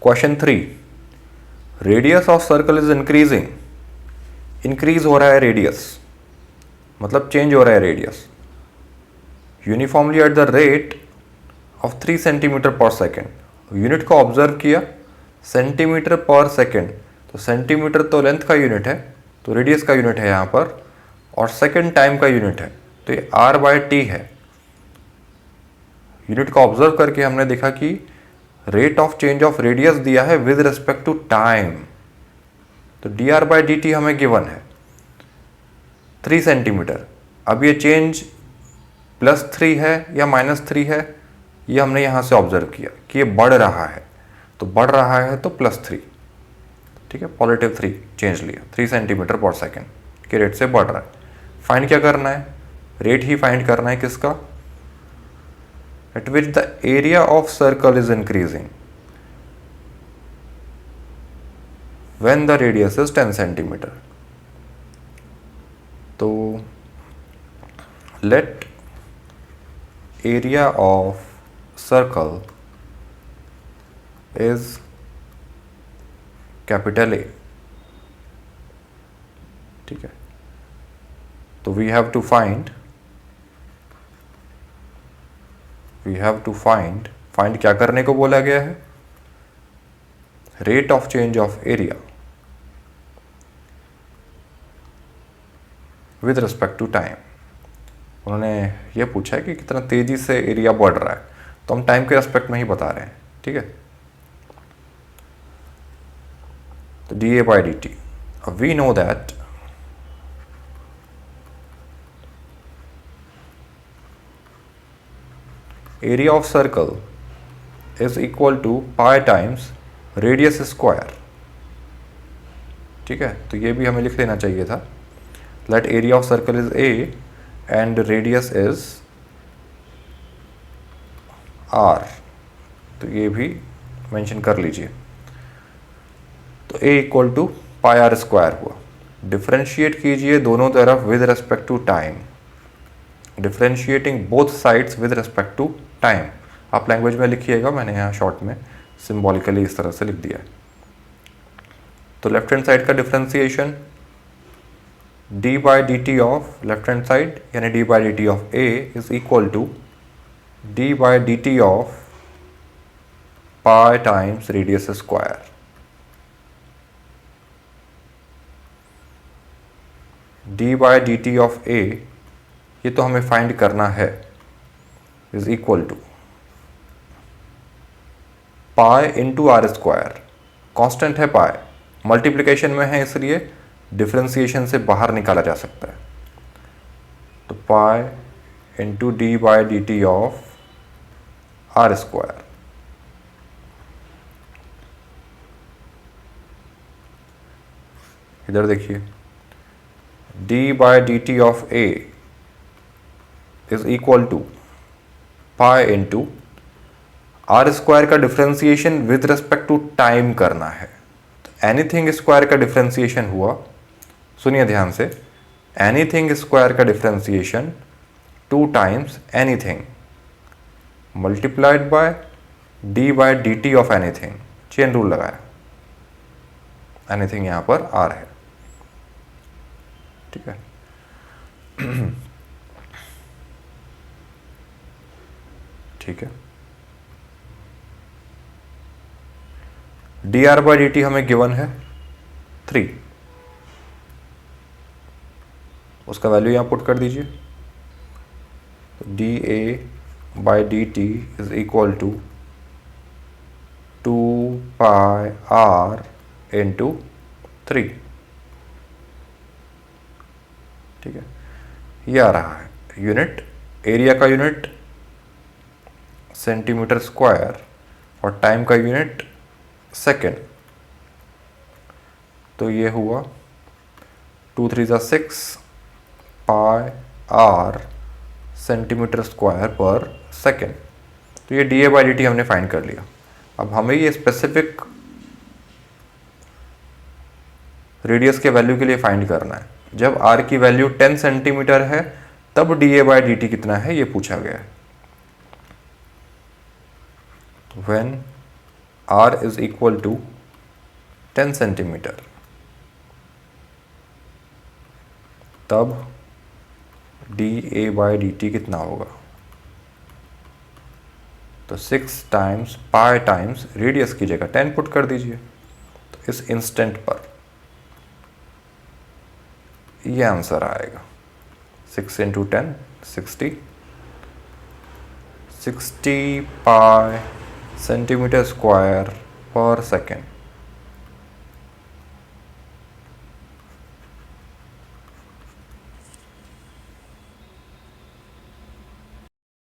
Question 3, radius of circle is increasing, increase हो रहा है रेडियस, मतलब चेंज हो रहा है radius uniformly at the rate of 3 centimetre पर सेकेंड। यूनिट को ऑब्जर्व किया सेंटीमीटर पर सेकेंड, तो सेंटीमीटर तो लेंथ का यूनिट है, तो रेडियस का यूनिट है यहाँ पर, और सेकेंड टाइम का यूनिट है, तो ये r/t है। यूनिट को ऑब्जर्व करके हमने देखा कि rate of change of radius दिया है विद रिस्पेक्ट टू टाइम, तो dr/dt हमें गिवन है 3 सेंटीमीटर। अब ये चेंज +3 है या -3 है, ये हमने यहाँ से ऑब्जर्व किया कि ये बढ़ रहा है, तो बढ़ रहा है तो +3, ठीक है, +3 चेंज लिया, 3 सेंटीमीटर पर सेकेंड के रेट से बढ़ रहा है। फाइंड क्या करना है, रेट ही फाइंड करना है किसका, at which the area of circle is increasing when the radius is 10 centimetre. तो let area of circle is capital A, ठीक है। तो वी हैव टू फाइंड क्या करने को बोला गया है, rate of change of area with respect to time. उन्होंने ये पूछा है कि कितना तेजी से एरिया बढ़ रहा है, तो हम टाइम के रेस्पेक्ट में ही बता रहे हैं, ठीक है। तो dA/dt, we know that area of circle is equal to pi times radius square, ठीक है। तो ये भी हमें लिख लेना चाहिए था, let area of circle is a and radius is r, तो ये भी मेंशन कर लीजिए। तो a इक्वल टू πr² हुआ। डिफ्रेंशिएट कीजिए दोनों तरफ with respect to time, differentiating both sides with respect to time. आप लैंग्वेज में लिखिएगा, मैंने यहाँ शॉर्ट में सिंबॉलिकली इस तरह से लिख दिया है। तो लेफ्ट हैंड साइड का differentiation d/dt of left hand side यानी d/dt of a is equal to d/dt of pi times radius square. d/dt of a ये तो हमें फाइंड करना है, is equal to pi into r², constant है pi, multiplication में है इसलिए डिफ्रेंसिएशन से बाहर निकाला जा सकता है। तो pi into d/dt of r²। इधर देखिए, d/dt of a is equal to pi into r² का differentiation with respect to time करना है। तो एनीथिंग स्क्वायर का डिफ्रेंसिएशन हुआ, सुनिए ध्यान से, एनीथिंग स्क्वायर का differentiation 2 times anything multiplied by d/dt of anything, chain rule लगाया, एनीथिंग यहाँ पर r है, ठीक है। ठीक है, dr/dt हमें गिवन है 3, उसका वैल्यू यहाँ पुट कर दीजिए। dA/dt is equal to 2πr into 3, ठीक है। ये आ रहा है यूनिट, एरिया का यूनिट सेंटीमीटर स्क्वायर और टाइम का यूनिट सेकेंड। तो ये हुआ 2 3 6 πr सेंटीमीटर स्क्वायर पर सेकेंड। तो ये dA/dt हमने फाइंड कर लिया। अब हमें ये स्पेसिफिक रेडियस के वैल्यू के लिए फाइंड करना है। जब r की वैल्यू 10 सेंटीमीटर है तब dA/dt कितना है ये पूछा गया है। When r is equal to 10 centimetre, तब dA/dt कितना होगा? तो 6 टाइम्स पाई टाइम्स रेडियस की जगह 10 पुट कर दीजिए। तो इस इंस्टेंट पर ये आंसर आएगा 6 इंटू 10 60 60 पाई सेंटीमीटर स्क्वायर पर सेकेंड।